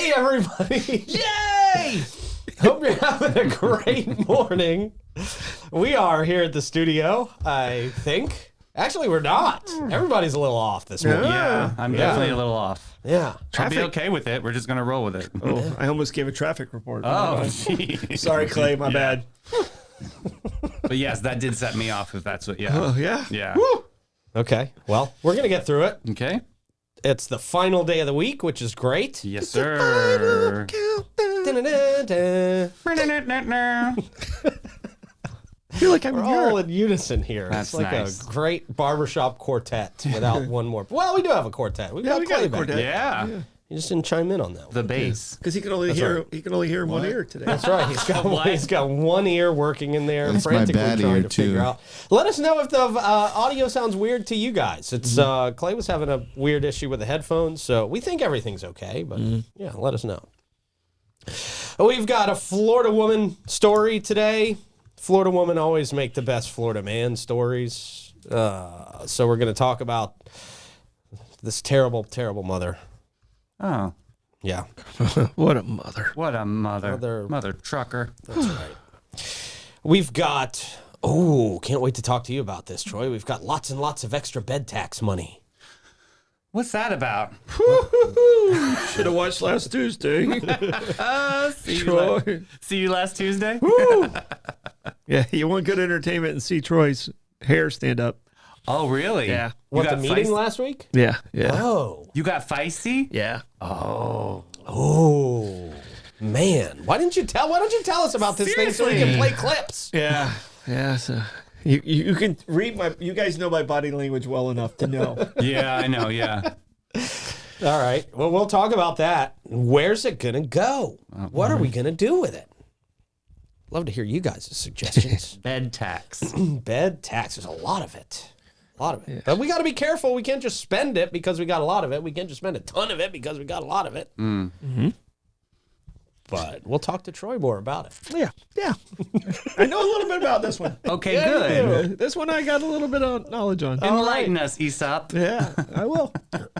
Hey, everybody. Yay! Hope you're having a great morning. We are here at the studio, I think. Actually, we're not. Everybody's a little off this morning. Yeah, I'm definitely a little off. Yeah. I'll be okay with it. We're just going to roll with it. Oh, I almost gave a traffic report. Oh, geez. Sorry, Clay. My bad. But yes, that did set me off if that's what, Oh, yeah. Yeah. Woo. Okay. Well, we're going to get through it. Okay. It's the final day of the week, which is great. Yes, sir. Da-da-da-da. I feel like I'm We're in all Europe. in unison here. That's it's like nice. a great barbershop quartet without one more. Well, we do have a quartet. We've got we got Clay a back. quartet. Yeah. You just didn't chime in on that one. The bass. Because he can only hear in one ear today. That's right. He's got one ear working in there, That's my frantically bad trying ear, to figure too. out. Let us know if the audio sounds weird to you guys. It's Clay was having a weird issue with the headphones, so we think everything's okay. But yeah, let us know. We've got a Florida woman story today. Florida women always make the best Florida man stories. So we're going to talk about this terrible, terrible mother. Oh, Yeah, What a mother. what a mother trucker. that's right. We've got, can't wait to talk to you about this, Troy. We've got lots and lots of extra bed tax money. What's that about? Should have watched last Tuesday. See you last Tuesday? Yeah, you want good entertainment and see Troy's hair stand up. Oh, really? Yeah. You What, the got meeting feisty? last week? Yeah. Oh. You got feisty? Yeah. Oh. Oh. Man. Why don't you tell us about this thing so we can play clips? Yeah. Yeah. So you can read you guys know my body language well enough to know. Yeah, I know. Yeah. All right. Well, we'll talk about that. Where's it going to go? What are we going to do with it? Love to hear you guys' suggestions. Bed tax. Bed tax. There's a lot of it. But we got to be careful. We can't just spend it because we got a lot of it. We can't just spend a ton of it because we got a lot of it. Mm-hmm. But we'll talk to Troy more about it. Yeah. Yeah. I know a little bit about this one. Okay, good. This one I got a little bit of knowledge on. Enlighten us, Aesop. Yeah, I will.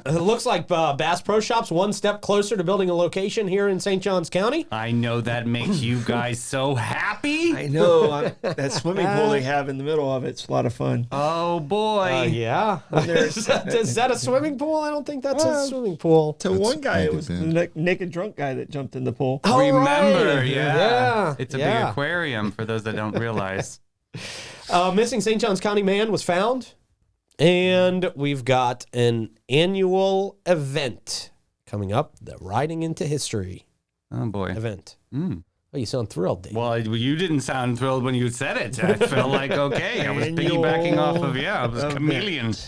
It looks like Bass Pro Shop's one step closer to building a location here in St. Johns County. I know that makes you guys so happy. I know. That swimming pool they have in the middle of it's a lot of fun. Oh, boy. Yeah. Is that a swimming pool? I don't think that's a swimming pool. To one guy, it was maybe the naked drunk guy that jumped in the pool. Oh, Remember, right. yeah. It's a big Yeah. aquarium for those that don't realize. Missing St. Johns County man was found. And we've got an annual event coming up, the Riding into History Oh, boy. event. Mm. Oh, you sound thrilled, Dave. Well, you didn't sound thrilled when you said it. I felt like, okay, I was piggybacking off of, I was event.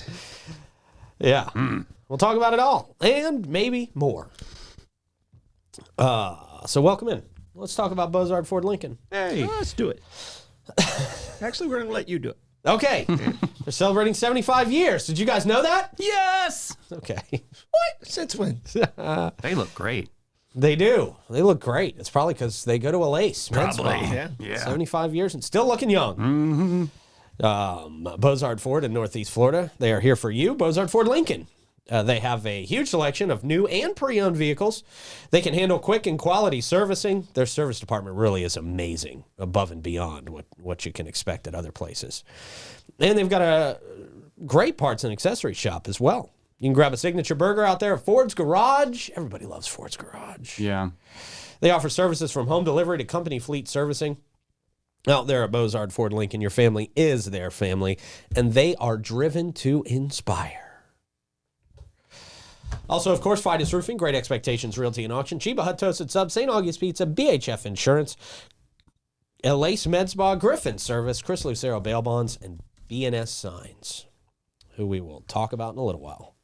Yeah. chameleon. We'll talk about it all and maybe more. So welcome in. Let's talk about Bozard Ford Lincoln. Hey. Let's do it. Actually, we're going to let you do it. Okay. They're celebrating 75 years. Did you guys know that? Yes. Okay. What? Since when? They look great. They do. They look great. It's probably because they go to a lace. med spa. Yeah. Yeah. 75 years and still looking young. Bozard Ford in Northeast Florida. They are here for you. Bozard Ford Lincoln. They have a huge selection of new and pre-owned vehicles. They can handle quick and quality servicing. Their service department really is amazing, above and beyond what you can expect at other places. And they've got a great parts and accessories shop as well. You can grab a signature burger out there at Ford's Garage. Everybody loves Ford's Garage. Yeah. They offer services from home delivery to company fleet servicing. Out there at Bozard Ford Lincoln, your family is their family, and they are driven to inspire. Also, of course, Fidus Roofing, Great Expectations Realty and Auction, Chiba Hut Toasted Sub, St. August Pizza, BHF Insurance, Lace Med Spa, Griffin Service, Chris Lucero Bail Bonds, and BNS Signs, who we will talk about in a little while.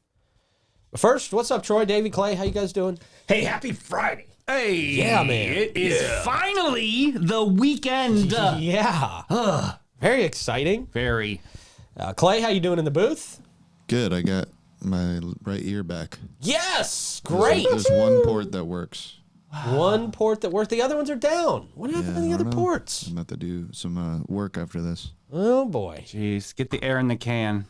But first, what's up, Troy, Davey, Clay? How you guys doing? Hey, happy Friday. Hey. Yeah, man. It is finally the weekend. Yeah. Very exciting. Very. Clay, how you doing in the booth? Good. I got my right ear back. Yes, great. There's one port that works. One port that worked. The other ones are down. What happened to the I other don't know. ports? I'm about to do some work after this. Oh, boy. Jeez, get the air in the can.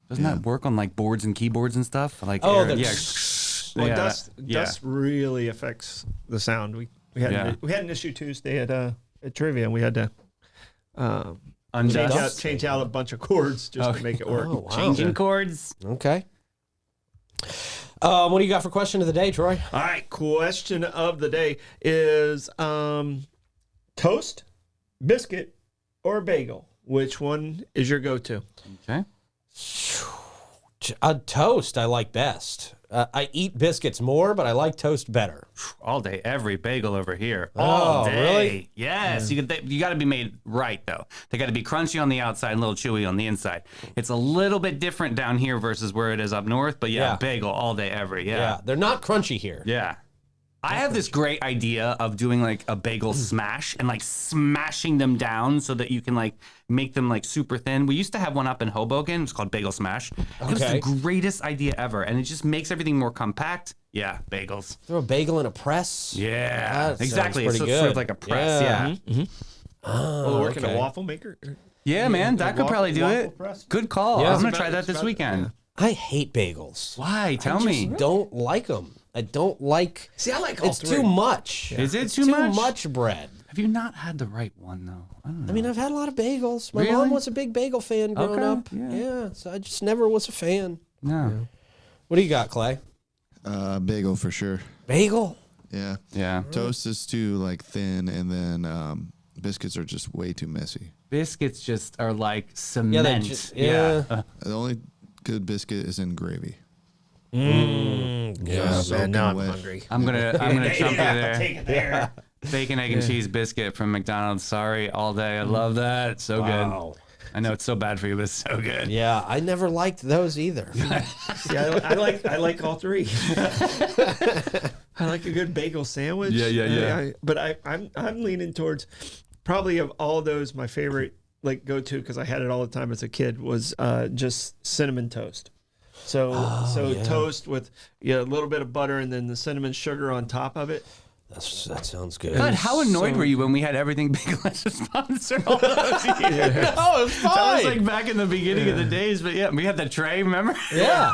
Doesn't that work on like boards and keyboards and stuff? Like Oh, air, the- yeah. Well, Yeah, dust really affects the sound. We had an issue Tuesday at trivia, and we had to Undust. change out a bunch of chords just to make it work. Oh, wow. Changing chords. Okay. What do you got for question of the day, Troy? All right, question of the day is toast, biscuit, or bagel? Which one is your go-to? Okay. Toast I like best. I eat biscuits more, but I like toast better. All day, every bagel over here. Oh, All day. really? Yes. You got to be made right, though. They got to be crunchy on the outside and a little chewy on the inside. It's a little bit different down here versus where it is up north, but Yeah. bagel all day, every. Yeah, they're not crunchy here. Yeah. I have this great idea of doing like a bagel smash and like smashing them down so that you can like make them like super thin. We used to have one up in Hoboken. It's called Bagel Smash. It was Okay. the greatest idea ever. And it just makes everything more compact. Yeah, bagels. Throw a bagel in a press. Yeah, That exactly. sounds It's pretty sort good. of like a press. Yeah. Work in okay. a waffle maker? Yeah, man, that could probably do waffle it. press? Good call. Yeah. I'm gonna It's try about- that this it's about- weekend. I hate bagels. Why? Tell I me. just don't like them. I don't like. See, I like all It's three. too much. Is it It's too much? Too much bread. Have you not had the right one though? I don't know. I mean, I've had a lot of bagels. My Really? mom was a big bagel fan growing Okay, up. yeah. So I just never was a fan. no. What do you got, Clay? Bagel for sure. Bagel? Yeah. Yeah. Toast is too like thin, and then biscuits are just way too messy. Biscuits just are like Yeah, cement. they just, yeah. The only good biscuit is in gravy. Yeah, soaking now I'm wet. hungry. I'm gonna jump you there. Take it there. Bacon, egg, and cheese biscuit from McDonald's. Sorry, all day. I love that. It's so Wow. good. I know it's so bad for you, but it's so good. Yeah, I never liked those either. See, I like all three. I like a good bagel sandwich. Yeah. But I'm leaning towards probably of all those, my favorite like go to, because I had it all the time as a kid, was just cinnamon toast. So yeah. toast with a little bit of butter and then the cinnamon sugar on top of it. That sounds good. God, how annoyed were you when we had everything Bagel as a sponsor all those years? No, it's That was fine. like back in the beginning of the days, but yeah, we had the tray, remember? Yeah.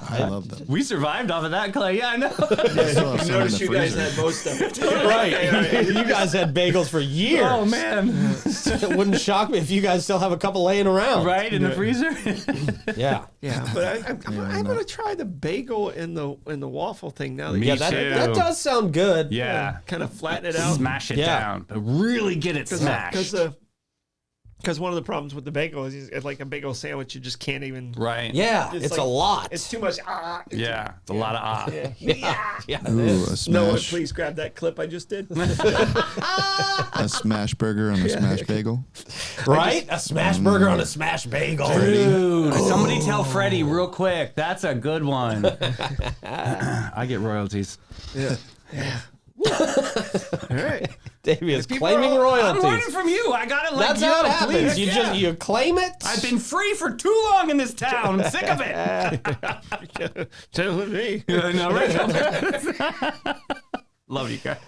I love them. We survived off of that, Clay. Yeah, I know. I still have some in Notice the you guys freezer. had most of it. Right. You guys had bagels for years. Oh, man. It wouldn't shock me if you guys still have a couple laying around. Right, in the freezer? Yeah. Yeah, but I'm gonna try the bagel and the waffle thing now. That Me you Yeah, that, too. that does sound good. Yeah. kind of flatten it out. Smash it Yeah. down. But really get it smashed. Because one of the problems with the bagel is it's like a bagel sandwich, you just can't even. Right. Yeah, it's like- a lot. It's too much. Yeah. It's a lot of yeah, it Ooh, is. a No one, smash, please grab that clip I just did. a smash burger on a smash bagel. Right? A smash burger on a smash bagel. Dude, somebody tell Freddie real quick. That's a good one. I get royalties. All right. Davey is People claiming are all- I'm royalties. learning from you. I gotta let That's you how it know, happens. please. You Yeah. just you claim it. I've been free for too long in this town. I'm sick of it. Telling me. No, right? Love you guys.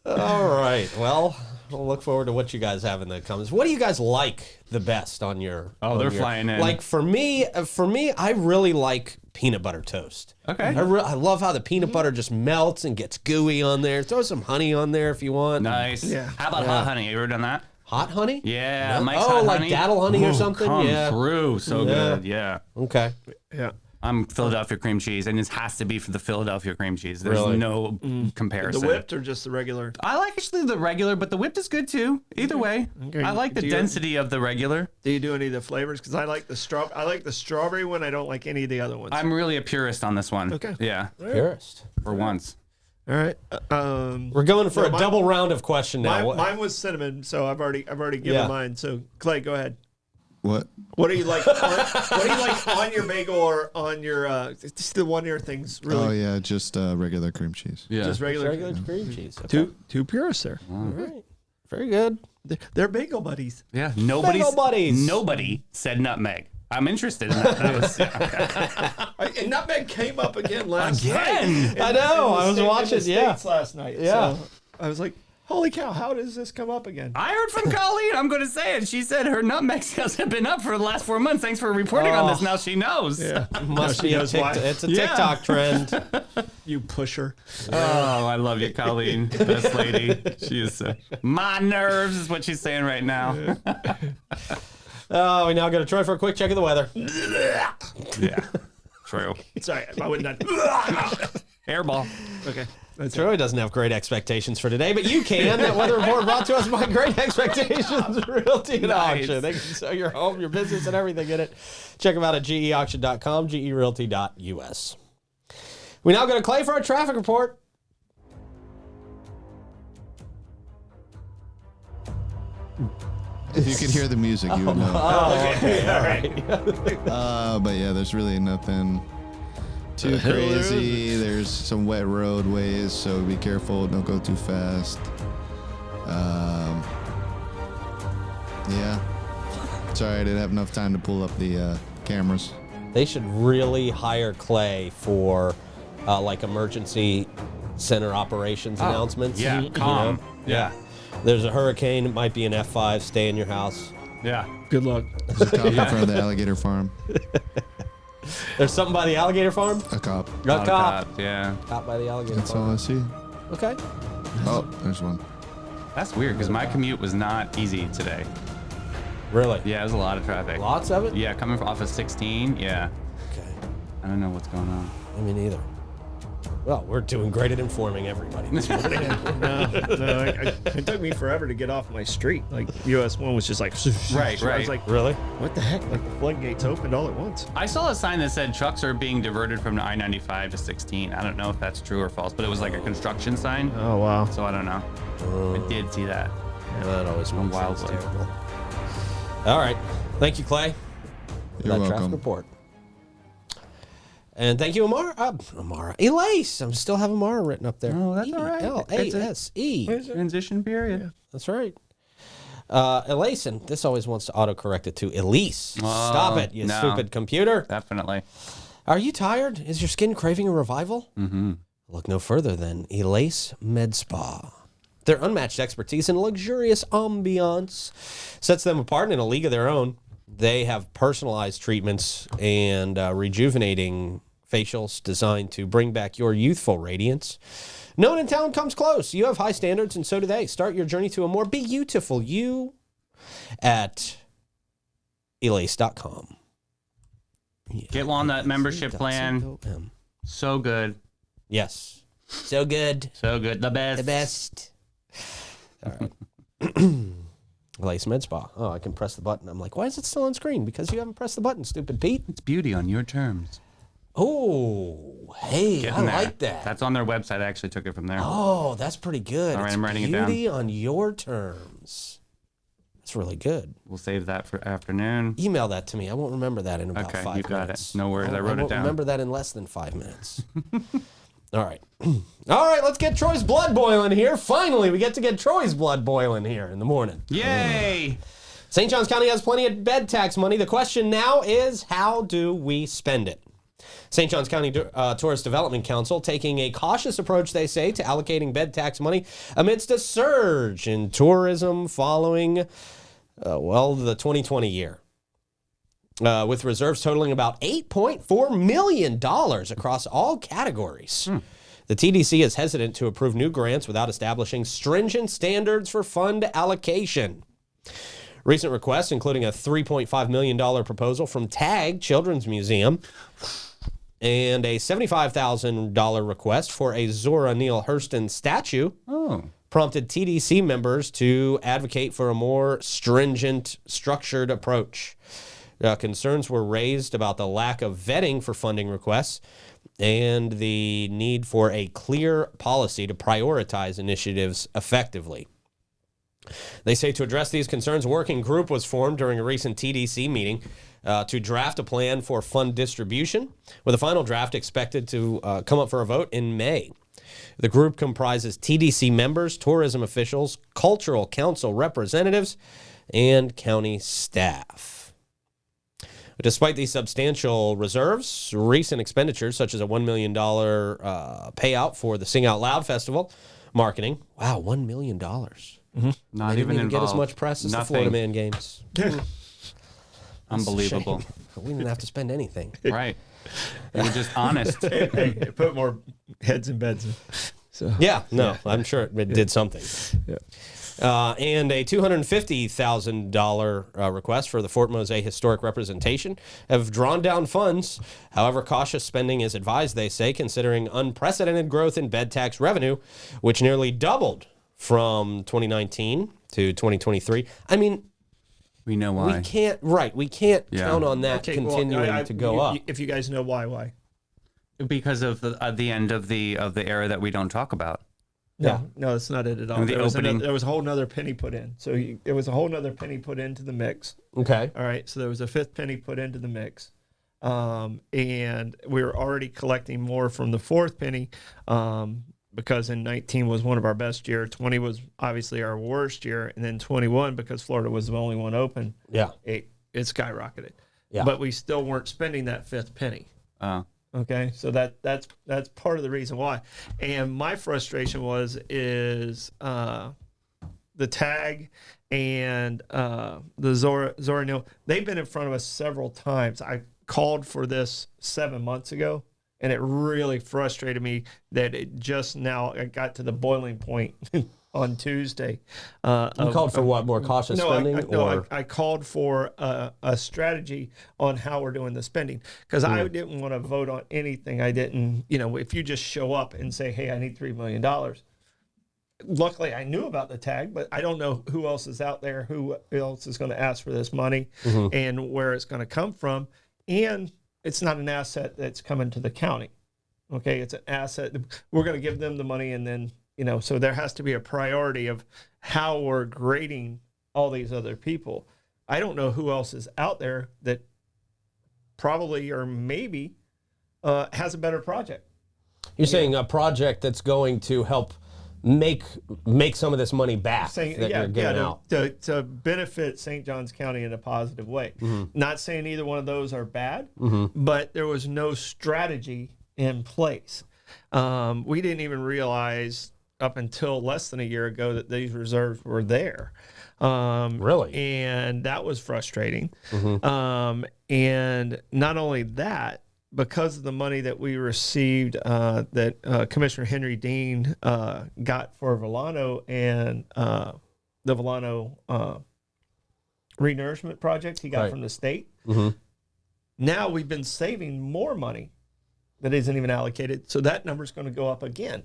All right. Well, we'll look forward to what you guys have in the comments. What do you guys like the best on your? Oh, on they're your- flying in. Like for me, I really like peanut butter toast. Okay. I love how the peanut butter just melts and gets gooey on there. Throw some honey on there if you want. Nice. Yeah. How about hot honey? You ever done that? Hot honey? Yeah. No? Mike's Oh, hot like honey. daddle honey or Ooh, something? Come Yeah. through. So Yeah. good. Yeah. Okay. Yeah. I'm Philadelphia cream cheese, and it has to be for the Philadelphia cream cheese. There's Really? no comparison. The whipped or just the regular? I like actually the regular, but the whipped is good too. Either way, Okay. I like the Do you- density of the regular. Do you do any of the flavors? Because I like the strawberry one. I don't like any of the other ones. I'm really a purist on this one. Okay. Yeah, Purist. for once. All right. We're going for No, a mine- double round of question now. Mine was cinnamon, so I've already given Yeah. mine. So Clay, go ahead. What? What do you like? What do you like on your bagel or on your? Just the one ear things. Oh Really, yeah, just regular cream cheese. Yeah. just regular. Regular cream cheese. Okay. Two purists there. All right. Very good. They're bagel buddies. Yeah. Bagel buddies. Nobody said nutmeg. I'm interested in that. That was- yeah. And nutmeg came up again last Again? night. I know. I was in the watching. States Yeah. last night. Yeah. So I was like, Holy cow! How does this come up again? I heard from Colleen. I'm going to say it. She said her nutmeg sales have been up for the last 4 months. Thanks for reporting on this. Now she knows. Yeah, Must she be a knows why. it's a Yeah. TikTok trend. You pusher. Oh, I love you, Colleen. Best lady. She is. My nerves is what she's saying right now. Oh, we now go to Troy for a quick check of the weather. Yeah. True. Sorry, I would not. Hairball. Okay. That's it. Troy doesn't have great expectations for today, but you can. That weather report brought to us by Great Expectations Realty and Nice. Auction. They can sell your home, your business, and everything in it. Check them out at geauction.com, gerealty.us. We now go to Clay for our traffic report. If you could hear the music, you would know. Okay, all right. But yeah, there's really nothing too crazy. There's some wet roadways, so be careful. Don't go too fast. Yeah. Sorry, I didn't have enough time to pull up the cameras. They should really hire Clay for like emergency center operations announcements. Yeah, You calm. know? Yeah. There's a hurricane. It might be an F5. Stay in your house. Yeah. Good luck. There's a cop in front of the alligator farm. There's something by the alligator farm. A cop. A cop. Yeah. Cop by the alligator That's all farm. I see. Okay. Oh, there's one. That's weird because my commute was not easy today. Really? Yeah, there's a lot of traffic. Lots of it? Yeah, coming off of 16. Yeah. Okay. I don't know what's going on. I mean, either. Well, we're doing great at informing everybody this morning. It took me forever to get off my street. Like US 1 was just like, Right, I right. was like, Really? what the heck? Like the floodgates opened all at once. I saw a sign that said trucks are being diverted from I-95 to 16. I don't know if that's true or false, but it was like a construction sign. Oh wow. So I don't know. I did see that. That always makes wild sense. one. Terrible. All right. Thank you, Clay. For You're that traffic welcome. report. And thank you, Amara. Elase. I still have Amara written up there. Oh, that's all right. Elase. Transition period. That's right. Elase, and this always wants to autocorrect it to Elise. Stop it, you no. stupid computer. Definitely. Are you tired? Is your skin craving a revival? Mm-hmm. Look no further than Elase Med Spa. Their unmatched expertise and luxurious ambiance sets them apart in a league of their own. They have personalized treatments and rejuvenating facials designed to bring back your youthful radiance. No one in town comes close. You have high standards, and so do they. Start your journey to a more beautiful you at Elase.com. Get on that membership plan. So good. Yes. So good. So good. The best. The best. All right. Elase Med Spa. Oh, I can press the button. I'm like, why is it still on screen? Because you haven't pressed the button, stupid Pete. It's beauty on your terms. Oh, hey, I Getting there. like that. That's on their website. I actually took it from there. Oh, that's pretty good. All right, It's I'm writing it down. beauty on your terms. That's really good. We'll save that for afternoon. Email that to me. I won't remember that in about Okay, 5 you got it. minutes. No worries, I wrote it won't down. remember that in less than 5 minutes. All right. All right, let's get Troy's blood boiling here. Finally, we get to get Troy's blood boiling here in the morning. Yay! St. Johns County has plenty of bed tax money. The question now is, how do we spend it? St. Johns County Tourist Development Council taking a cautious approach, they say, to allocating bed tax money amidst a surge in tourism following, the 2020 year. With reserves totaling about $8.4 million across all categories. The TDC is hesitant to approve new grants without establishing stringent standards for fund allocation. Recent requests, including a $3.5 million proposal from TAG Children's Museum and a $75,000 request for a Zora Neale Hurston statue, prompted TDC members to advocate for a more stringent, structured approach. Concerns were raised about the lack of vetting for funding requests and the need for a clear policy to prioritize initiatives effectively. They say to address these concerns, a working group was formed during a recent TDC meeting to draft a plan for fund distribution, with a final draft expected to come up for a vote in May. The group comprises TDC members, tourism officials, cultural council representatives, and county staff. Despite these substantial reserves, recent expenditures, such as a $1 million payout for the Sing Out Loud Festival, marketing. Wow, $1 million. Not They didn't even even get as involved. much press as the Nothing. Florida Man games. Unbelievable. Shame. We didn't have to spend anything. Right. You were just honest. Hey, put more heads in beds. So Yeah, no, I'm sure it did something. Yeah. And a $250,000 request for the Fort Mose Historic Representation have drawn down funds. However, cautious spending is advised, they say, considering unprecedented growth in bed tax revenue, which nearly doubled from 2019 to 2023. I mean, We know why. we can't Yeah. count on that Okay, well, continuing to go up. If you guys know why? Because of the end of the era that we don't talk about. No, that's not it at all. And the opening- There was a whole nother penny put in. So there was a whole nother penny put into the mix. Okay. All right. So there was a fifth penny put into the mix. And we were already collecting more from the fourth penny because in 19 was one of our best year. 20 was obviously our worst year. And then 21, because Florida was the only one open, Yeah. it skyrocketed. Yeah. But we still weren't spending that fifth penny. Okay, so that's part of the reason why. And my frustration is the tag and the Zora Neal. They've been in front of us several times. I called for this 7 months ago, and it really frustrated me that it just now got to the boiling point on Tuesday. You called for what? More cautious spending? I called for a strategy on how we're doing the spending because I didn't want to vote on anything. I didn't, if you just show up and say, hey, I need $3 million. Luckily, I knew about the tag, but I don't know who else is out there, who else is going to ask for this money and where it's going to come from. And it's not an asset that's coming to the county. Okay, it's an asset. We're going to give them the money and then, so there has to be a priority of how we're grading all these other people. I don't know who else is out there that probably or maybe has a better project. You're saying a project that's going to help make some of this money back that you're giving out. To benefit St. Johns County in a positive way. Not saying either one of those are bad, but there was no strategy in place. We didn't even realize up until less than a year ago that these reserves were there. Really? And that was frustrating. And not only that, because of the money that we received that Commissioner Henry Dean got for Volano and the Volano renourishment project he got from the state, now we've been saving more money that isn't even allocated. So that number is going to go up again.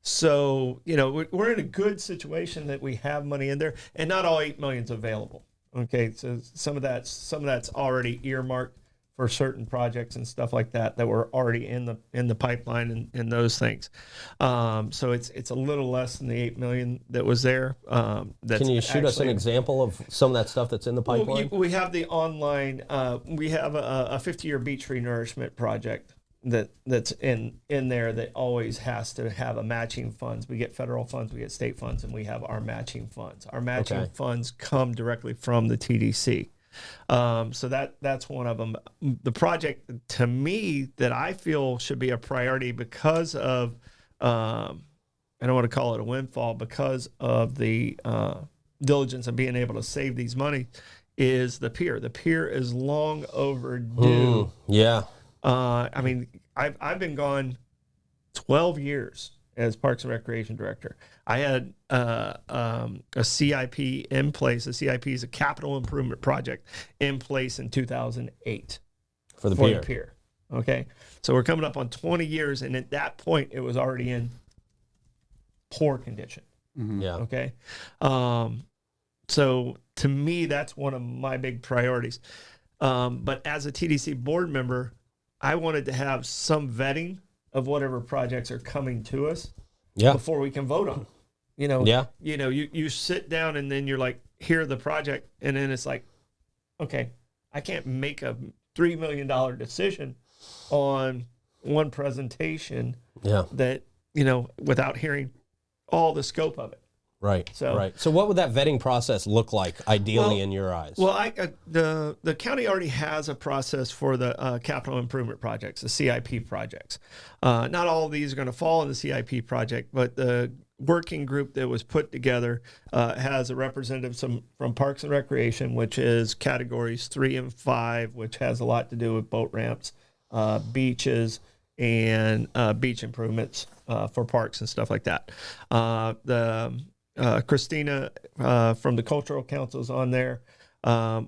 So, we're in a good situation that we have money in there and not all 8 million is available. Okay. So some of that's already earmarked for certain projects and stuff like that were already in the pipeline and those things. So it's a little less than the 8 million that was there. Can you shoot us an example of some of that stuff that's in the pipeline? We have the online. We have a 50-year beach renourishment project that's in there that always has to have a matching funds. We get federal funds, we get state funds, and we have our matching funds. Our matching funds come directly from the TDC. So that's one of them. The project to me that I feel should be a priority because of I don't want to call it a windfall, because of the diligence of being able to save these money is the pier. The pier is long overdue. Yeah. I mean, I've been gone 12 years as Parks and Recreation Director. I had a CIP in place. A CIP is a capital improvement project in place in 2008 For the pier. Okay, so we're coming up on 20 years, and at that point, it was already in poor condition. Yeah. Okay, so to me, that's one of my big priorities. But as a TDC board member, I wanted to have some vetting of whatever projects are coming to us before we can vote on them. You sit down and then you're like, here the project, and then it's like, okay, I can't make a $3 million decision on one presentation that, without hearing all the scope of it. Right. So- right. So what would that vetting process look like, ideally, in your eyes? Well, the county already has a process for the capital improvement projects, the CIP projects. Not all of these are going to fall in the CIP project, but the working group that was put together has a representative from Parks and Recreation, which is categories 3 and 5, which has a lot to do with boat ramps, beaches, and beach improvements for parks and stuff like that. Christina from the Cultural Council is on there.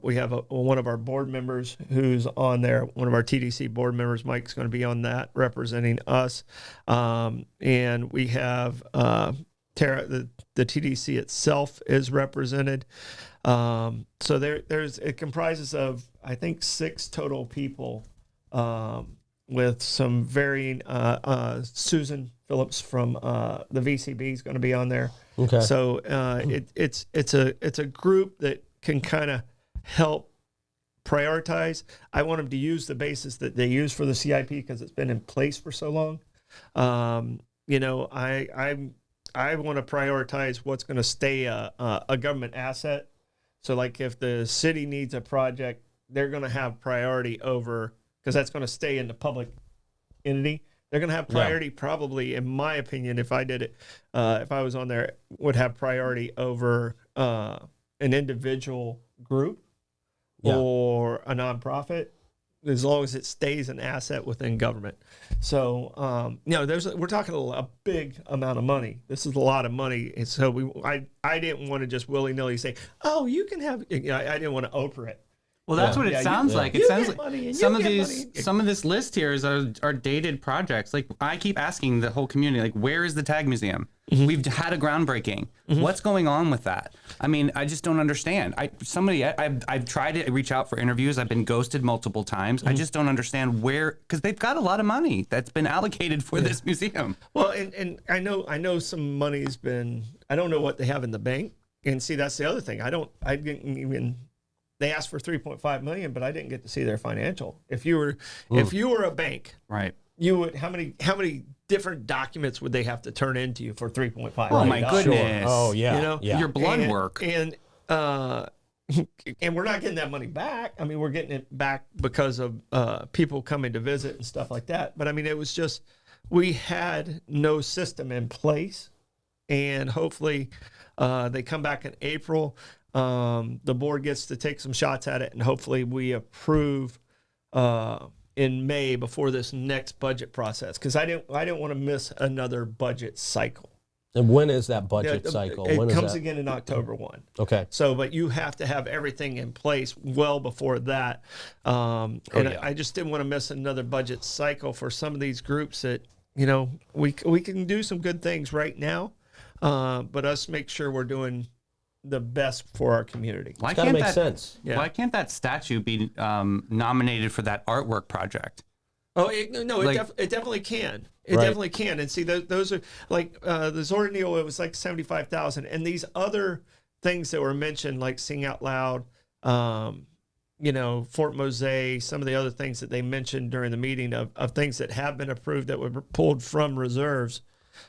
We have one of our board members who's on there. One of our TDC board members, Mike's going to be on that, representing us. And we have Tara, the TDC itself is represented. So it comprises of, I think, 6 total people, with some varying. Susan Phillips from the VCB is going to be on there. Okay. So it's a group that can kind of help prioritize. I want them to use the basis that they use for the CIP because it's been in place for so long. You know, I want to prioritize what's going to stay a government asset. So like if the city needs a project, they're going to have priority over, because that's going to stay in the public entity. They're going to have priority, probably, in my opinion, if I did it, if I was on there, would have priority over an individual group or a nonprofit, as long as it stays an asset within government. So, you know, we're talking a big amount of money. This is a lot of money. And so I didn't want to just willy-nilly say, oh, you can have, I didn't want to Oprah it. Well, that's what it sounds like. It You sounds get like money and some you of get these, money. some of this list here are dated projects. Like I keep asking the whole community, like, where is the Tag Museum? We've had a groundbreaking. What's going on with that? I mean, I just don't understand. I've tried to reach out for interviews. I've been ghosted multiple times. I just don't understand where, because they've got a lot of money that's been allocated for this museum. Well, and I know some money's been, I don't know what they have in the bank. And see, that's the other thing. I didn't even, they asked for 3.5 million, but I didn't get to see their financial. If you were a bank, Right. you would, how many different documents would they have to turn into you for 3.5 million? Oh my goodness. Oh, yeah. You know, Your blood work. And we're not getting that money back. I mean, we're getting it back because of people coming to visit and stuff like that. But I mean, it was just, we had no system in place, and hopefully they come back in April. The board gets to take some shots at it, and hopefully we approve in May before this next budget process. Because I didn't want to miss another budget cycle. And when is that budget cycle? It When is comes that? again in October 1. Okay. So, but you have to have everything in place well before that. I just didn't want to miss another budget cycle for some of these groups that, you know, we can do some good things right now, but us make sure we're doing the best for our community. Why It's got to can't make that, sense. Yeah. Why can't that statue be nominated for that artwork project? Oh, it definitely can. It Right. definitely can. And see, those are like the Zordnio, it was like 75,000. And these other things that were mentioned, like Sing Out Loud, you know, Fort Mose, some of the other things that they mentioned during the meeting of things that have been approved that were pulled from reserves.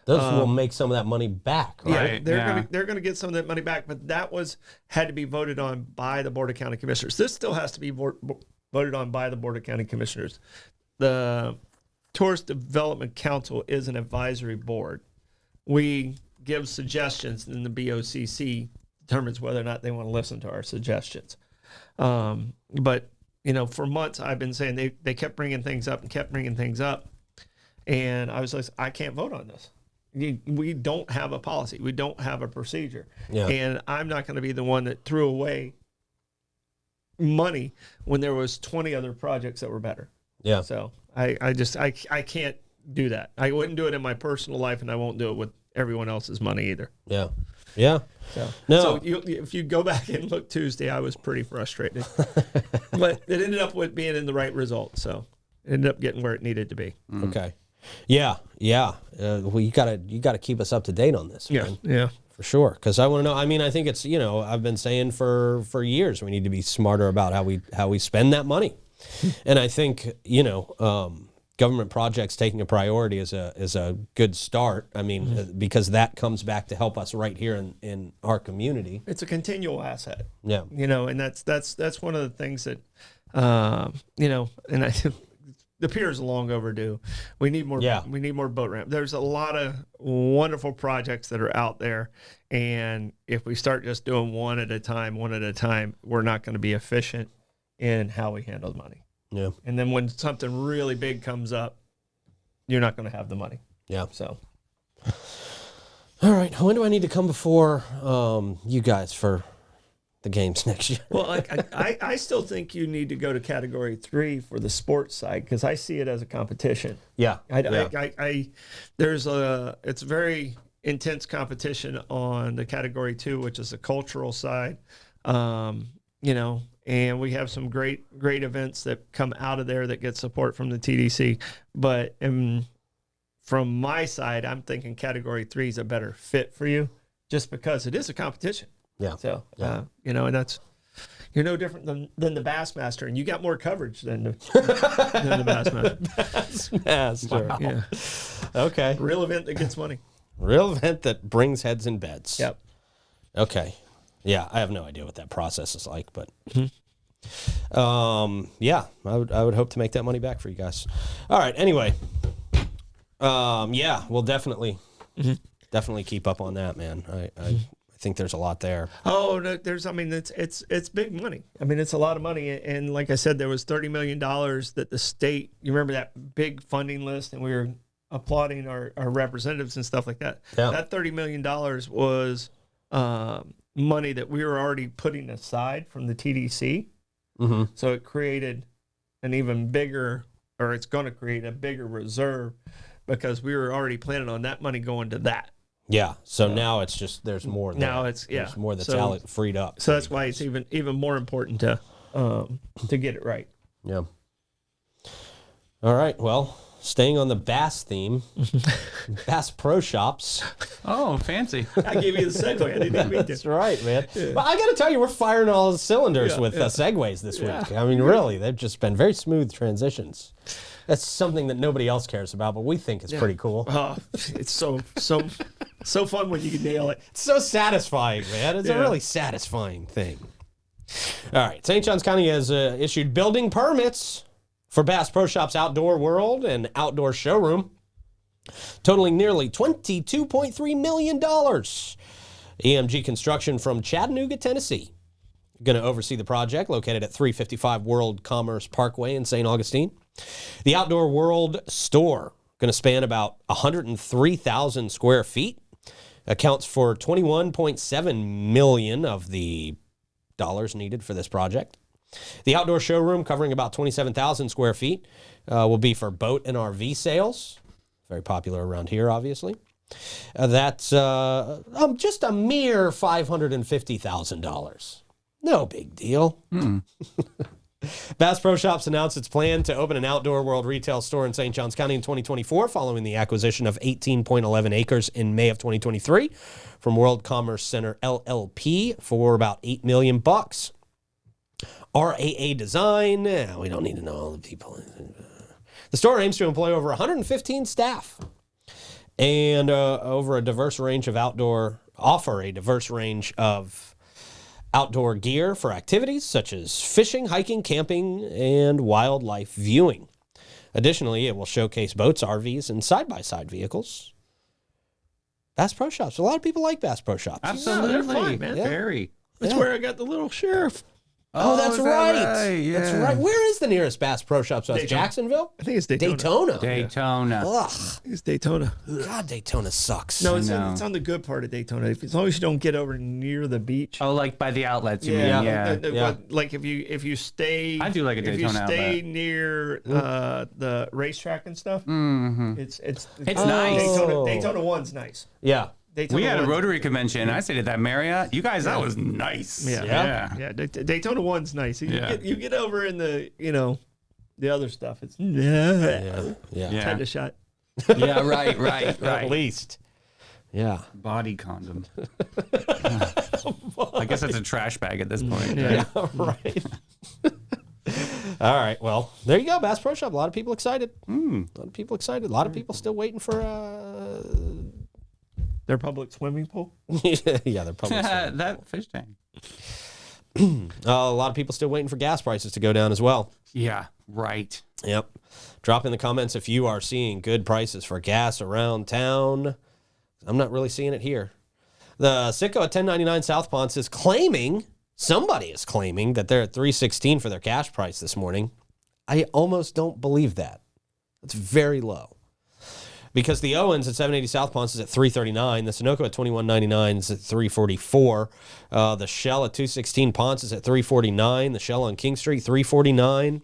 Those will make some of that money back, right? Yeah, they're gonna get some of that money back, but that had to be voted on by the Board of County Commissioners. This still has to be voted on by the Board of County Commissioners. The Tourist Development Council is an advisory board. We give suggestions, and the BOCC determines whether or not they want to listen to our suggestions. But you know, for months I've been saying they kept bringing things up, and I was like, I can't vote on this. We don't have a policy. We don't have a procedure. Yeah. And I'm not going to be the one that threw away money when there was 20 other projects that were better. Yeah. So I can't do that. I wouldn't do it in my personal life, and I won't do it with everyone else's money either. Yeah. Yeah. So, No. if you go back and look Tuesday, I was pretty frustrated, but it ended up with being in the right result. So it ended up getting where it needed to be. Okay. Yeah. Yeah. Well, you gotta keep us up to date on this, man. Yeah. For sure. Because I want to know. I mean, I think it's, you know, I've been saying for years we need to be smarter about how we spend that money. And I think, you know, government projects taking a priority is a good start. I mean, because that comes back to help us right here in our community. It's a continual asset. Yeah. And that's one of the things that, and I the pier is long overdue. We need more. Yeah. We need more boat ramp. There's a lot of wonderful projects that are out there, and if we start just doing one at a time, we're not going to be efficient in how we handle the money. Yeah. And then when something really big comes up, you're not going to have the money. Yeah. So, All right. When do I need to come before you guys for the games next year? well, I still think you need to go to category 3 for the sports side, because I see it as a competition. Yeah. It's very intense competition on the category 2, which is the cultural side. And we have some great events that come out of there that get support from the TDC. But from my side, I'm thinking category 3 is a better fit for you, just because it is a competition. Yeah. So, Yeah. and that's, you're no different than the Bassmaster, and you got more coverage than the Bassmaster. Master. Wow. Yeah. Okay. Real event that gets money. Real event that brings heads in beds. Yep. Okay. Yeah, I have no idea what that process is like, but yeah, I would hope to make that money back for you guys. All right. Anyway, yeah, we'll definitely keep up on that, man. I think there's a lot there. Oh, no, it's big money. I mean, it's a lot of money. And like I said, there was $30 million that the state, you remember that big funding list, and we were applauding our representatives and stuff like that. Yeah. That $30 million was money that we were already putting aside from the TDC. Mm-hmm. So it created an even bigger, or it's going to create a bigger reserve, because we were already planning on that money going to that. Yeah. So now it's just there's more. Now there. it's There's more that's So- freed up. So that's why it's even more important to get it right. Yeah. All right. Well, staying on the bass theme, Bass Pro Shops. Oh, fancy. I gave you the segue. I didn't mean That's to. right, man. But I got to tell you, we're firing all the cylinders with segues this week. I mean, really, they've just been very smooth transitions. That's something that nobody else cares about, but we think is pretty cool. Oh, it's so fun when you can nail it. It's so satisfying, man. It's a really satisfying thing. All right. St. Johns County has issued building permits for Bass Pro Shops Outdoor World and Outdoor Showroom, totaling nearly $22.3 million. EMG Construction from Chattanooga, Tennessee, going to oversee the project, located at 355 World Commerce Parkway in St. Augustine. The Outdoor World store, going to span about 103,000 square feet, accounts for $21.7 million of the dollars needed for this project. The outdoor showroom, covering about 27,000 square feet, will be for boat and RV sales. Very popular around here, obviously. That's just a mere $550,000. No big deal. Bass Pro Shops announced its plan to open an Outdoor World retail store in St. Johns County in 2024, following the acquisition of 18.11 acres in May of 2023 from World Commerce Center LLP for about $8 million. RAA Design, we don't need to know all the people. The store aims to employ over 115 staff and offer a diverse range of outdoor gear for activities such as fishing, hiking, camping, and wildlife viewing. Additionally, it will showcase boats, RVs, and side-by-side vehicles. Bass Pro Shops. A lot of people like Bass Pro Shops. Absolutely. fun, man. Yeah. Very. That's where I got the little sheriff. Oh, that's is that right. Yeah. That's right. Where is the nearest Bass Pro Shops? to us? Daytona. Jacksonville? I think it's Daytona. Daytona. Daytona. Ugh. It's Daytona. God, Daytona sucks. No, I it's know. on the good part of Daytona. As long as you don't get over near the beach. Oh, like by the outlets, you mean? Yeah. Yeah. But, like if you stay, I do like a if you Daytona stay outlet. near the racetrack and stuff. Mm-hmm. It's nice. Daytona 1's nice. Yeah. Daytona We had a 1's Rotary convention. I stayed at that Marriott. You guys, that was nice. Yeah. Yeah, Daytona 1's nice. You get over in the the other stuff. It's Yeah. kind of shot. Yeah, right. At least. Yeah. Body condom. I guess that's a trash bag at this point. Yeah. Right. All right. Well, there you go. Bass Pro Shop. A lot of people excited. A Hmm. lot of people excited. A lot of people still waiting for. Their public swimming pool. Yeah, they're public. That fish tank. A lot of people still waiting for gas prices to go down as well. Yeah, right. Yep. Drop in the comments if you are seeing good prices for gas around town. I'm not really seeing it here. The Citgo at 1099 South Ponce is claiming, somebody is claiming, that they're at $3.16 for their cash price this morning. I almost don't believe that. It's very low. Because the Owens at 780 South Ponce is at $3.39. The Sunoco at 21.99 is at $3.44. The Shell at 216 Ponce is at $3.49. The Shell on King Street, $3.49.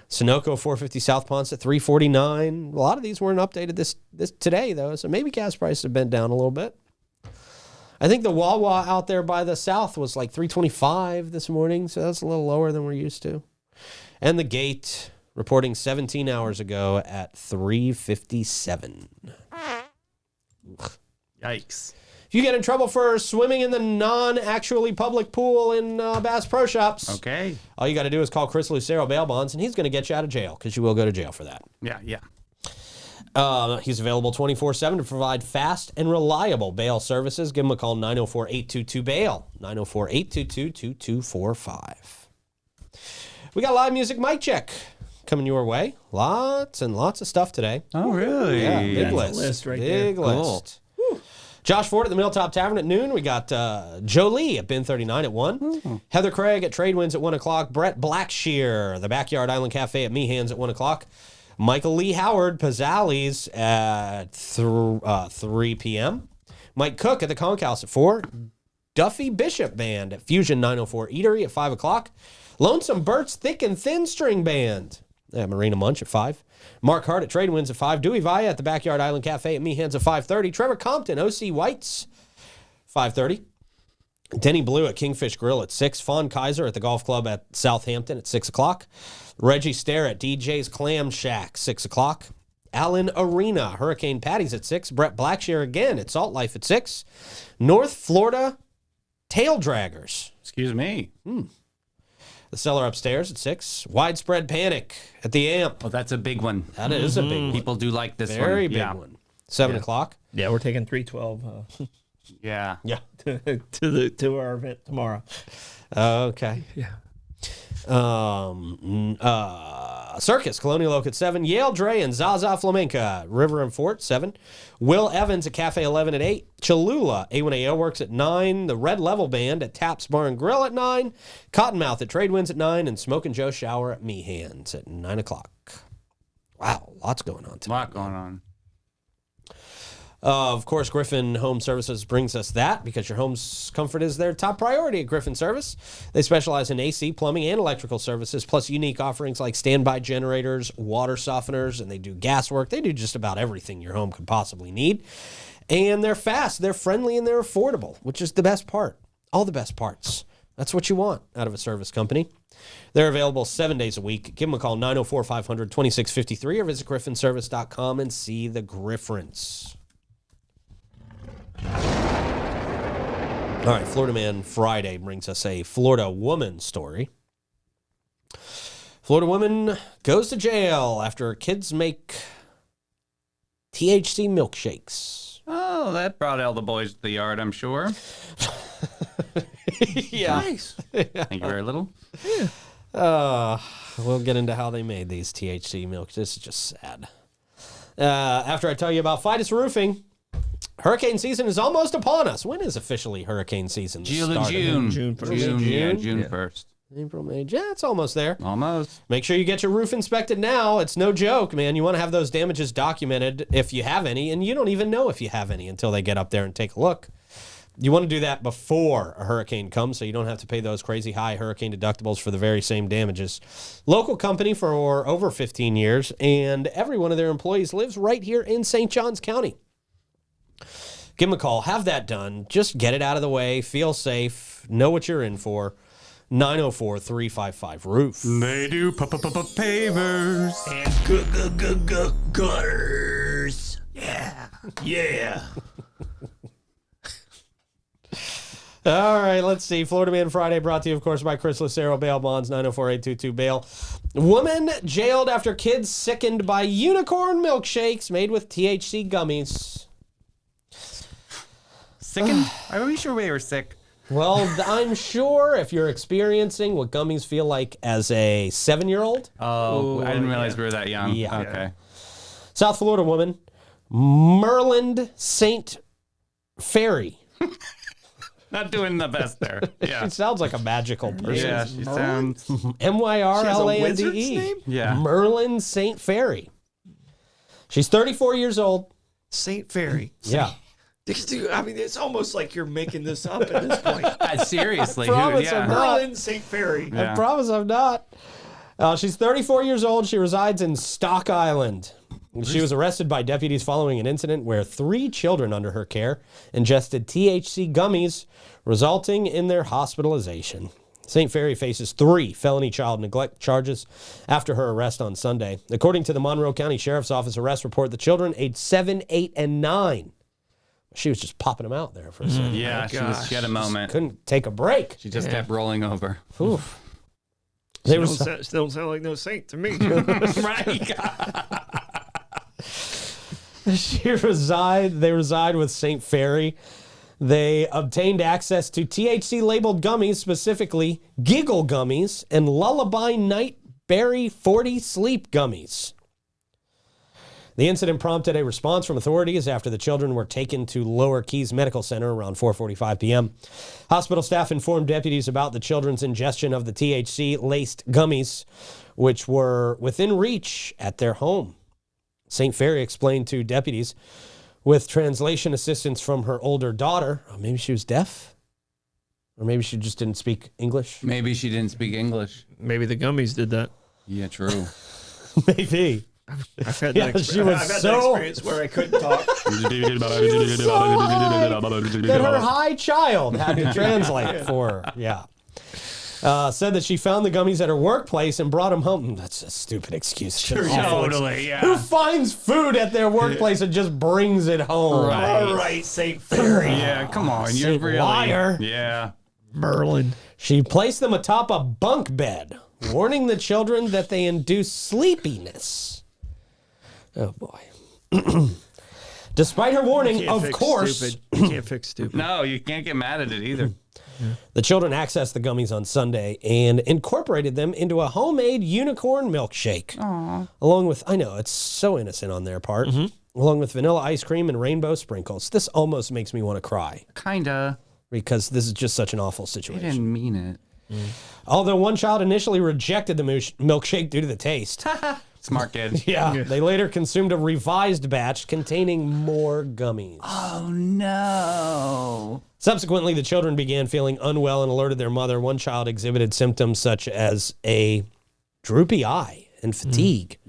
Sunoco 450 South Ponce at $3.49. A lot of these weren't updated this today, though, so maybe gas prices have been down a little bit. I think the Wawa out there by the south was like $3.25 this morning, so that's a little lower than we're used to. And the Gate reporting 17 hours ago at $3.57. Yikes. If you get in trouble for swimming in the non-actually public pool in Bass Pro Shops, Okay. all you got to do is call Chris Lucero Bail Bonds, and he's going to get you out of jail, because you will go to jail for that. Yeah. He's available 24/7 to provide fast and reliable bail services. Give him a call, 904-822-BAIL, 904-822-2245. We got live music mic check coming your way. Lots and lots of stuff today. Oh, really? Yeah, big That's a list. list right Big there. list. Josh Ford at the Milltop Tavern at noon. We got Joe Lee at Bin 39 at 1. Heather Craig at Tradewinds at 1 o'clock. Brett Blackshear, the Backyard Island Cafe at Meehan's at 1 o'clock. Michael Lee Howard, Pizzali's at 3 p.m. Mike Cook at the Conch House at 4. Duffy Bishop Band at Fusion 904 Eatery at 5 o'clock. Lonesome Bert's Thick and Thin String Band at Marina Munch at 5. Mark Hart at Tradewinds at 5. Dewey Vaya at the Backyard Island Cafe at Meehan's at 5:30. Trevor Compton, O.C. White's, 5:30. Denny Blue at Kingfish Grill at 6. Fawn Kaiser at the Golf Club at Southampton at 6 o'clock. Reggie Stair at DJ's Clam Shack, 6 o'clock. Allen Arena, Hurricane Patty's at 6. Brett Blackshear again at Salt Life at 6. North Florida Tail Draggers. Excuse me. The Cellar upstairs at 6. Widespread Panic at the Amp. Well, that's a big one. That is a big one. People do like this one. Very big Yeah. one. 7 o'clock. Yeah, we're taking 312 Yeah. Yeah. to our event tomorrow. Okay. Yeah. Circus, Colonial Oak at 7. Yale Dre and Zaza Flamenca, River and Fort, 7. Will Evans at Cafe 11 at 8. Cholula, A1AO Works at 9. The Red Level Band at Taps Bar and Grill at 9. Cottonmouth at Tradewinds at 9. And Smoke and Joe Shower at Meehan's at 9 o'clock. Wow, lots going on A today. lot going on. Of course, Griffin Home Services brings us that because your home's comfort is their top priority at Griffin Service. They specialize in AC, plumbing, and electrical services, plus unique offerings like standby generators, water softeners, and they do gas work. They do just about everything your home could possibly need. And they're fast, they're friendly, and they're affordable, which is the best part. All the best parts. That's what you want out of a service company. They're available 7 days a week. Give them a call, 904-500-2653, or visit griffinservice.com and see the Griffins. All right, Florida Man Friday brings us a Florida woman story. Florida woman goes to jail after her kids make THC milkshakes. Oh, that brought all the boys to the yard, I'm sure. Yeah. Nice. Thank you very little. We'll get into how they made these THC milks. This is just sad. After I tell you about Fidus Roofing, hurricane season is almost upon us. When is officially hurricane season? June. started? June 1st. June Yeah. 1st. April, May. Yeah, it's almost there. Almost. Make sure you get your roof inspected now. It's no joke, man. You want to have those damages documented if you have any, and you don't even know if you have any until they get up there and take a look. You want to do that before a hurricane comes so you don't have to pay those crazy high hurricane deductibles for the very same damages. Local company for over 15 years, and every one of their employees lives right here in St. Johns County. Give them a call. Have that done. Just get it out of the way. Feel safe. Know what you're in for. 904-355-ROOF. They do pavers. And gutters. Yeah. Yeah. All right, let's see. Florida Man Friday brought to you, of course, by Chris Lucero, Bail Bonds, 904-822-BAIL. Woman jailed after kids sickened by unicorn milkshakes made with THC gummies. Sickened? Are we sure we were sick? Well, I'm sure if you're experiencing what gummies feel like as a 7-year-old. Oh, I didn't realize we were that young. Yeah. Okay. South Florida woman, Merland St. Ferry. Not doing the best there. Yeah. She sounds like a magical person. Yeah, she sounds. M-Y-R-L-A-N-D-E. She has a wizard's name? Yeah. Merlin St. Ferry. She's 34 years old. Saint Ferry. Yeah. I mean, it's almost like you're making this up at this point. Seriously. Promise dude, I'm yeah. not. Merlin Saint Ferry. Yeah. I promise I'm not. She's 34 years old. She resides in Stock Island. She was arrested by deputies following an incident where 3 children under her care ingested THC gummies, resulting in their hospitalization. St. Ferry faces 3 felony child neglect charges after her arrest on Sunday. According to the Monroe County Sheriff's Office arrest report, the children aged 7, 8, and 9. She was just popping them out there for a second. Yeah, she had a moment. Couldn't take a break. She just kept rolling over. Oof. They don't sound like no saint to me. Right. They reside with St. Ferry. They obtained access to THC labeled gummies, specifically Giggle gummies and Lullaby Night Berry 40 Sleep gummies. The incident prompted a response from authorities after the children were taken to Lower Keys Medical Center around 4:45 p.m. Hospital staff informed deputies about the children's ingestion of the THC-laced gummies, which were within reach at their home. St. Ferry explained to deputies, with translation assistance from her older daughter, maybe she was deaf? Or maybe she just didn't speak English? Maybe she didn't speak English. Maybe the gummies did that. Yeah, true. Maybe. I've had Yeah, that she was I've had so- that experience where I couldn't talk. That her high child had to translate for her. Yeah. Said that she found the gummies at her workplace and brought them home. That's a stupid excuse. Totally, yeah. Who finds food at their workplace and just brings it home? All right, Saint Ferry. Yeah, come on. You're Saint really. liar. Yeah. Merlin. She placed them atop a bunk bed, warning the children that they induce sleepiness. Oh, boy. Despite her warning, of course, Stupid. You can't fix stupid. No, you can't get mad at it either. the children accessed the gummies on Sunday and incorporated them into a homemade unicorn milkshake. Aww. Along with, I know, it's so innocent on their part, along with vanilla ice cream and rainbow sprinkles. This almost makes me want to cry Kinda. because this is just such an awful They situation. didn't mean it. Although one child initially rejected the milkshake due to the taste. Smart kid. Yeah, they later consumed a revised batch containing more gummies. Oh no. Subsequently, the children began feeling unwell and alerted their mother. One child exhibited symptoms such as a droopy eye and fatigue,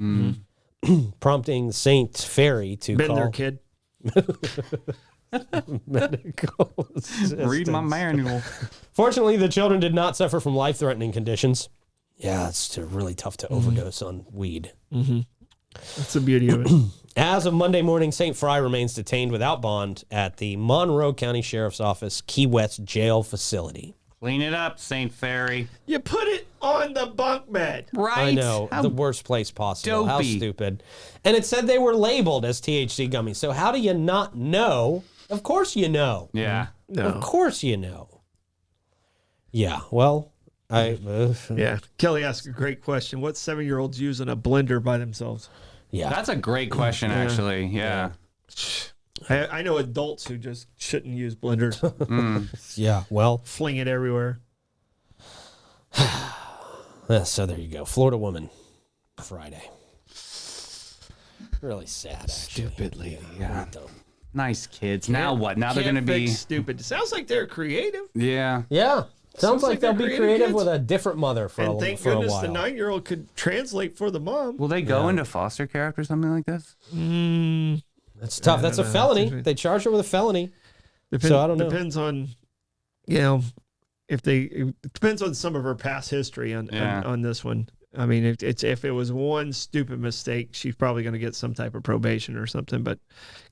prompting St. Ferry to Been call there, kid. medical Read my assistance. manual. Fortunately, the children did not suffer from life-threatening conditions. Yeah, it's really tough to overdose on weed. That's the beauty of it. As of Monday morning, St. Fry remains detained without bond at the Monroe County Sheriff's Office Key West Jail Facility. Clean it up, St. Ferry. You put it on the bunk bed. Right. I know, How the worst place possible. How dopey. stupid. And it said they were labeled as THC gummies. So how do you not know? Of course you know. Yeah. Of course you know. Yeah, well, Yeah. Kelly asked a great question. What 7-year-olds using a blender by themselves? yeah. That's a great question, actually. Yeah. I know adults who just shouldn't use blenders. Yeah, well, Fling it everywhere. so there you go. Florida woman, Friday. Really sad, actually. Stupid lady. Yeah. Yeah. Nice kids. Now what? Now they're Can't going to be. fix stupid. Sounds like they're creative. Yeah. Yeah. Sounds like they'll they're be creative creative kids. with a different mother for And a, thank for a goodness while. the 9-year-old could translate for the mom. Will they go into foster care after something like this? That's tough. That's a felony. They charge her with a felony. So I don't know. Depends on, you know, if they. It depends on some of her past history on Yeah. on this one. I mean, if it was one stupid mistake, she's probably going to get some type of probation or something. But,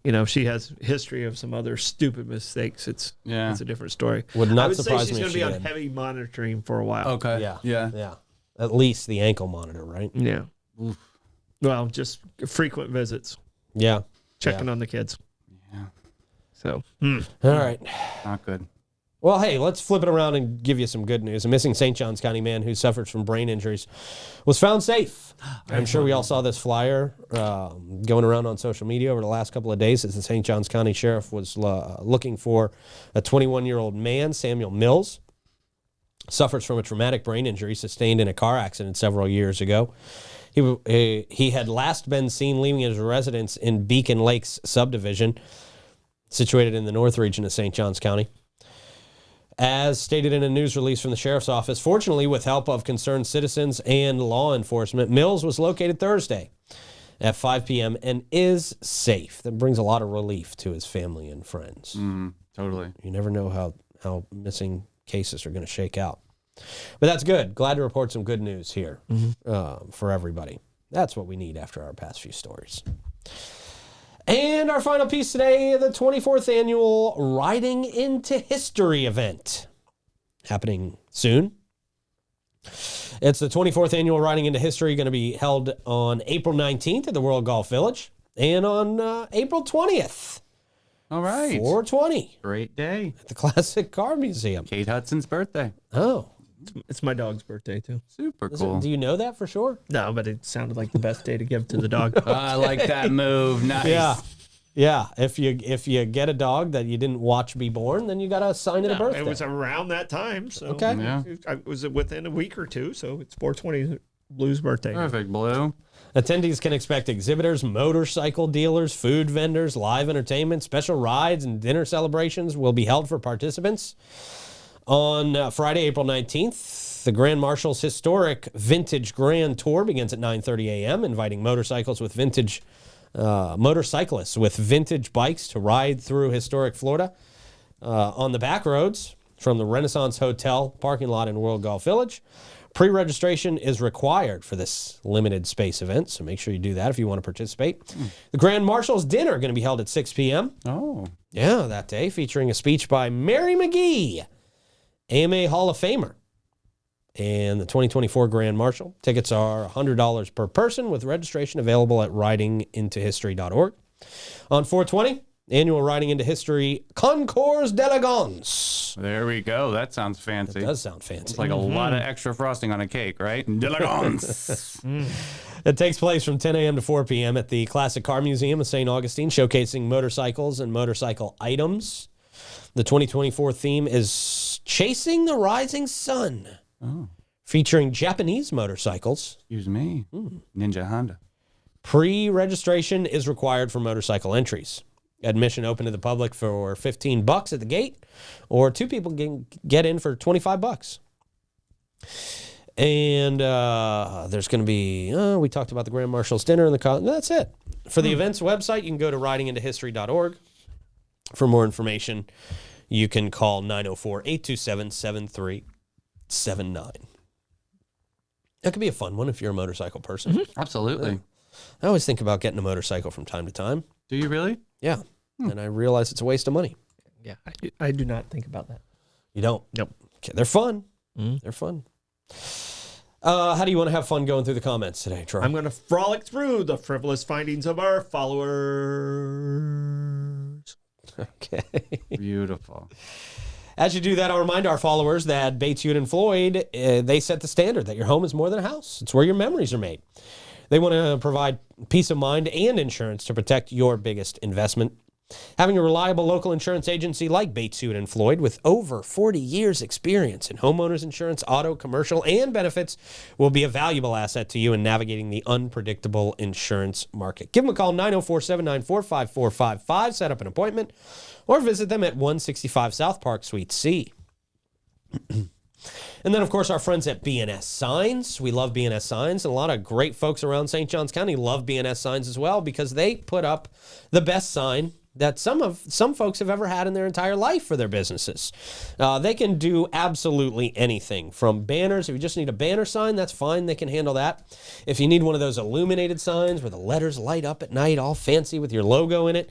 if she has history of some other stooppid mistakes, it's a different story. Would not I would surprise say she's me going if to be she on did. heavy monitoring for a while. Okay. Yeah. At least the ankle monitor, right? Yeah. Well, just frequent visits, Yeah. checking on the kids. Yeah. So, All right. Not good. Well, hey, let's flip it around and give you some good news. A missing St. Johns County man who suffers from brain injuries was found safe. I'm sure we all saw this flyer going around on social media over the last couple of days as the St. Johns County Sheriff was looking for a 21-year-old man, Samuel Mills. Suffers from a traumatic brain injury sustained in a car accident several years ago. He had last been seen leaving his residence in Beacon Lakes subdivision, situated in the north region of St. Johns County. As stated in a news release from the sheriff's office, fortunately, with help of concerned citizens and law enforcement, Mills was located Thursday at 5 p.m. and is safe. That brings a lot of relief to his family and friends. Totally. You never know how missing cases are going to shake out. But that's good. Glad to report some good news here for everybody. That's what we need after our past few stories. And our final piece today, the 24th annual Riding into History event. Happening soon. It's the 24th annual Riding into History, going to be held on April 19th at the World Golf Village and on April 20th. All right. 420 Great day. at the Classic Car Museum. Kate Hudson's birthday. Oh. it's my dog's birthday, too. Super Is cool. it, do you know that for sure? No, but it sounded like the best day to give to the dog. I like that move. Nice. Yeah. If you get a dog that you didn't watch be born, then you got to assign it a birthday. It was around that time. So Okay. Yeah. it was within a week or two. So it's 420 Blue's birthday. Perfect, Blue. Attendees can expect exhibitors, motorcycle dealers, food vendors, live entertainment, special rides, and dinner celebrations will be held for participants. On Friday, April 19th, the Grand Marshals Historic Vintage Grand Tour begins at 9:30 a.m., inviting motorcyclists with vintage bikes to ride through historic Florida on the back roads from the Renaissance Hotel parking lot in World Golf Village. Pre-registration is required for this limited space event, so make sure you do that if you want to participate. The Grand Marshals Dinner going to be held at 6 p.m. Oh. Yeah, that day, featuring a speech by Mary McGee, AMA Hall of Famer, and the 2024 Grand Marshal. Tickets are $100 per person, with registration available at ridingintohistory.org. On 420, annual Riding into History Concours d'Elegance. There we go. That sounds fancy. It does sound fancy. It's like a lot of extra frosting on a cake, right? D'Elegance. It takes place from 10 a.m. to 4 p.m. at the Classic Car Museum of St. Augustine, showcasing motorcycles and motorcycle items. The 2024 theme is Chasing the Rising Sun, featuring Japanese motorcycles. Excuse me. Ninja Honda. Pre-registration is required for motorcycle entries. Admission open to the public for $15 at the gate, or two people can get in for $25. And there's going to be, we talked about the Grand Marshals Dinner and that's it. For the event's website, you can go to ridingintohistory.org. For more information, you can call 904-827-7379. That could be a fun one if you're a motorcycle person. Absolutely. I always think about getting a motorcycle from time to time. Do you really? Yeah. And I realize it's a waste of money. Yeah, I do not think about that. You don't? Nope. Okay, they're fun. They're fun. How do you want to have fun going through the comments today, Troy? I'm going to frolic through the frivolous findings of our followers. Okay. Beautiful. As you do that, I'll remind our followers that Bates, Hewitt, and Floyd, they set the standard that your home is more than a house. It's where your memories are made. They want to provide peace of mind and insurance to protect your biggest investment. Having a reliable local insurance agency like Bates, Hewitt, and Floyd with over 40 years experience in homeowners insurance, auto, commercial, and benefits will be a valuable asset to you in navigating the unpredictable insurance market. Give them a call, 904-794-5455. Set up an appointment or visit them at 165 South Park, Suite C. And then, of course, our friends at BNS Signs. We love BNS Signs, and a lot of great folks around St. Johns County love BNS Signs as well because they put up the best sign that some folks have ever had in their entire life for their businesses. They can do absolutely anything from banners. If you just need a banner sign, that's fine. They can handle that. If you need one of those illuminated signs where the letters light up at night, all fancy with your logo in it,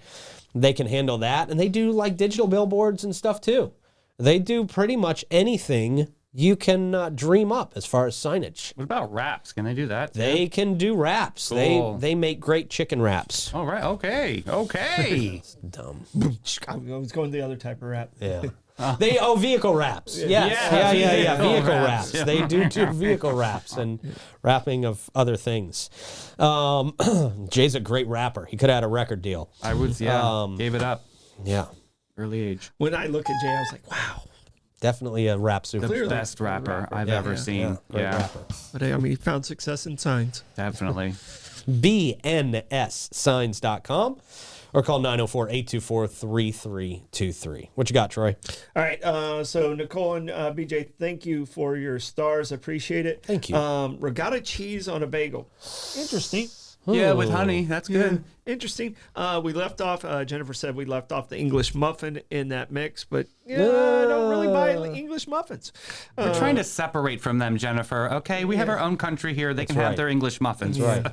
they can handle that. And they do like digital billboards and stuff too. They do pretty much anything you can dream up as far as signage. What about wraps? Can they do that too? They can do wraps. Cool. They make great chicken wraps. All right. Okay. Dumb. I was going the other type of rap. Yeah. Vehicle wraps. Yes. Yes. Yeah. Vehicle Vehicle wraps. wraps. They do vehicle wraps and wrapping of other things. Jay's a great rapper. He could have had a record deal. I would, gave it up. Yeah. Early age. When I look at Jay, I was like, wow. Definitely a rap super. The best rapper I've ever seen. Great Yeah, rapper. But I mean, he found success in signs. definitely. BNSsigns.com or call 904-824-3323. What you got, Troy? All right. So Nicole and BJ, thank you for your stars. Appreciate it. Thank you. Regatta cheese on a bagel. Interesting. Yeah, with honey. That's good. Interesting. We left off, Jennifer said we left off the English muffin in that mix, but I don't really buy English muffins. We're trying to separate from them, Jennifer. Okay, we have our own country here. They can have right. their English muffins. Right.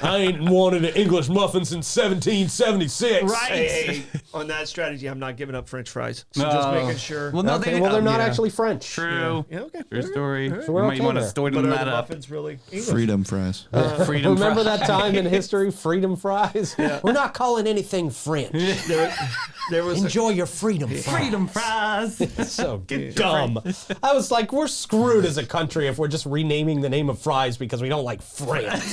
I ain't wanted an English muffin since 1776. Right. Hey, on that strategy, I'm not giving up French fries. So just making sure. Well, no, Okay, well, they're not actually French. True. Yeah, okay. True story. So we're You might okay want to there. story But are that the up. muffins really English? Freedom fries. Freedom Remember fries. that time in history, freedom fries? We're not calling anything French. There was Enjoy your freedom fries. Freedom fries. So dumb. I was like, we're screwed as a country if we're just renaming the name of fries because we don't like France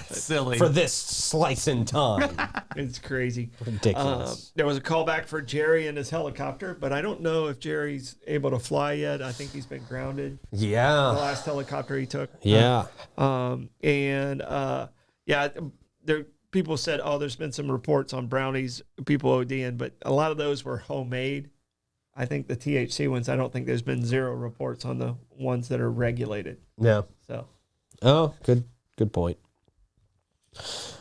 Silly. for this slice in time. It's crazy. Ridiculous. There was a callback for Jerry and his helicopter, but I don't know if Jerry's able to fly yet. I think he's been grounded. The Yeah. last helicopter he took. Yeah. There people said, oh, there's been some reports on brownies, people ODing, but a lot of those were homemade. I think the THC ones, I don't think there's been zero reports on the ones that are regulated. Yeah. So Oh, good point.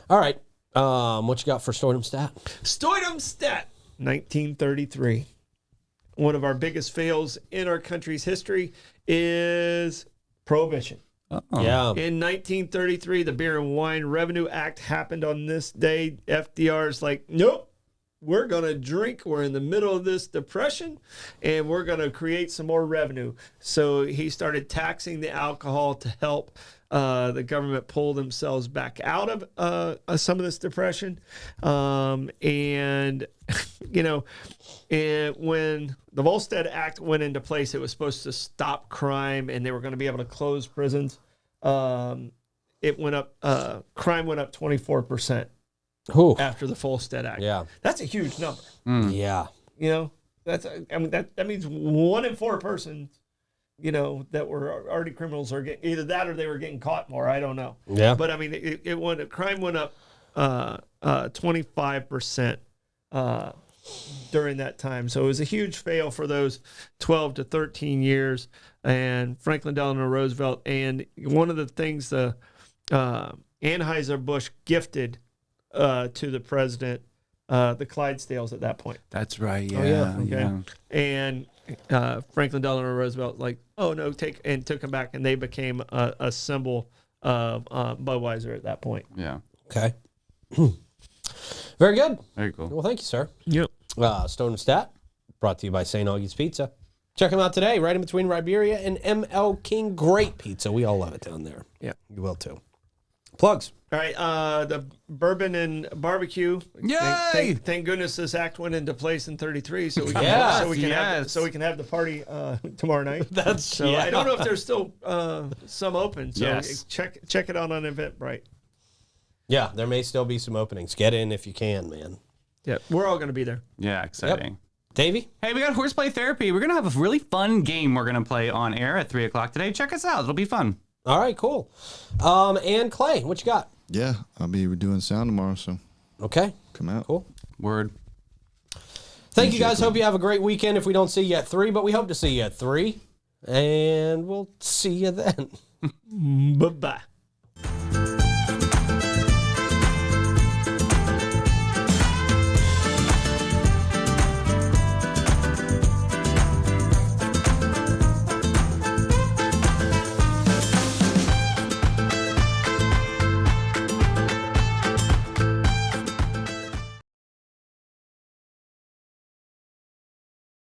All right. What you got for Stordom Stat? Stordom Stat, 1933. One of our biggest fails in our country's history is prohibition. Yeah. In 1933, the Beer and Wine Revenue Act happened on this day. FDR's like, nope, we're going to drink. We're in the middle of this depression, and we're going to create some more revenue. So he started taxing the alcohol to help the government pull themselves back out of some of this depression. And when the Volstead Act went into place, it was supposed to stop crime, and they were going to be able to close prisons. It went up. Crime went up 24% Ooh. after the Volstead Act. Yeah. That's a huge number. Yeah. That means 1 in 4 persons, that were already criminals are getting either that or they were getting caught more. I don't know. Yeah. But I mean, crime went up 25% during that time. So it was a huge fail for those 12 to 13 years. And Franklin Delano Roosevelt, and one of the things the Anheuser-Busch gifted to the president, the Clydesdales at that point. That's right. Yeah. yeah. Okay. And Franklin Delano Roosevelt, took them back, and they became a symbol of Budweiser at that point. Yeah. Okay. Very good. Very cool. Well, thank you, sir. Yep. Stone Stat, brought to you by St. Augie's Pizza. Check them out today, right in between Riberia and ML King. Great pizza. We all love it down there. Yeah. You will too. Plugs. All right. The bourbon and barbecue. Yay! Thank goodness this act went into place in 33, so we can Yes, so we can have the party tomorrow night. That's So I don't know if there's still some open. So Yes. check it out on Eventbrite. Yeah, there may still be some openings. Get in if you can, man. Yeah, we're all going to be there. Yeah. Exciting. Davey? Hey, we got Horseplay Therapy. We're going to have a really fun game we're going to play on air at 3 o'clock today. Check us out. It'll be fun. All right, cool. And Clay, what you got? Yeah, I'll be doing sound tomorrow, so Okay, come out. cool. Word. Thank you guys. Hope you have a great weekend if we don't see you at 3, but we hope to see you at 3. And we'll see you then. Bye-bye.